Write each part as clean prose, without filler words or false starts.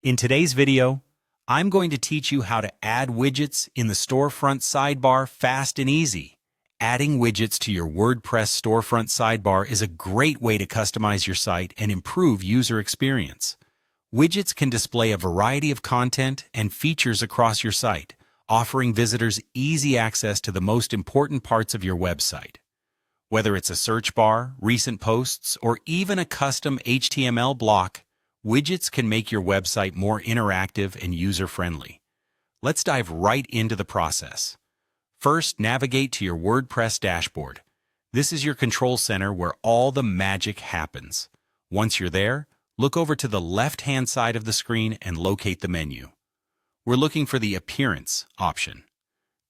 In today's video, I'm going to teach you how to add widgets in the Storefront sidebar fast and easy. Adding widgets to your WordPress Storefront sidebar is a great way to customize your site and improve user experience. Widgets can display a variety of content and features across your site, offering visitors easy access to the most important parts of your website. Whether it's a search bar, recent posts, or even a custom HTML block, widgets can make your website more interactive and user-friendly. Let's dive right into the process. First, navigate to your WordPress dashboard. This is your control center where all the magic happens. Once you're there, look over to the left-hand side of the screen and locate the menu. We're looking for the Appearance option.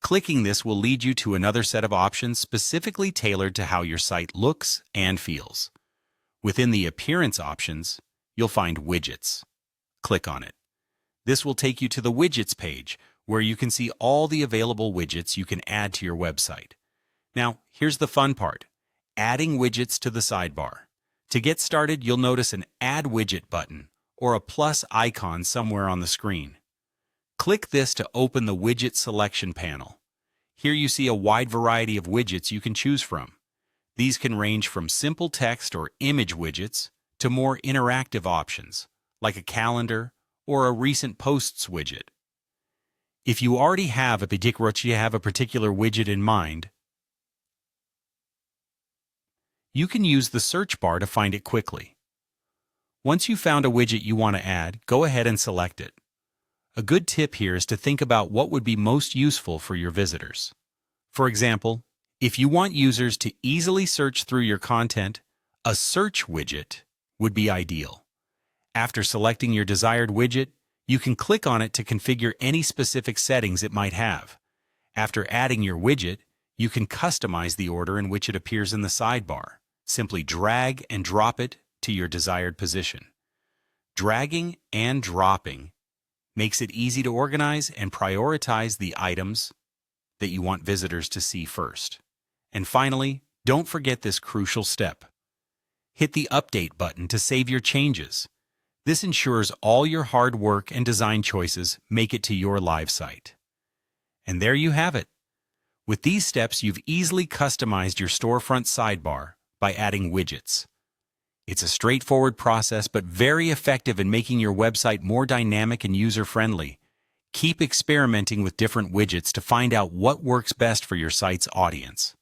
Clicking this will lead you to another set of options specifically tailored to how your site looks and feels. Within the Appearance options, you'll find Widgets. Click on it. This will take you to the Widgets page, where you can see all the available widgets you can add to your website. Now, here's the fun part: adding widgets to the sidebar. To get started, you'll notice an Add Widget button, or a plus icon somewhere on the screen. Click this to open the Widget Selection panel. Here you see a wide variety of widgets you can choose from. These can range from simple text or image widgets to more interactive options, like a calendar or a recent posts widget. If you already have a particular widget in mind, you can use the search bar to find it quickly. Once you've found a widget you want to add, go ahead and select it. A good tip here is to think about what would be most useful for your visitors. For example, if you want users to easily search through your content, a search widget would be ideal. After selecting your desired widget, you can click on it to configure any specific settings it might have. After adding your widget, you can customize the order in which it appears in the sidebar. Simply drag and drop it to your desired position. Dragging and dropping makes it easy to organize and prioritize the items that you want visitors to see first. And finally, don't forget this crucial step. Hit the Update button to save your changes. This ensures all your hard work and design choices make it to your live site. And there you have it. With these steps, you've easily customized your storefront sidebar by adding widgets. It's a straightforward process, but very effective in making your website more dynamic and user-friendly. Keep experimenting with different widgets to find out what works best for your site's audience.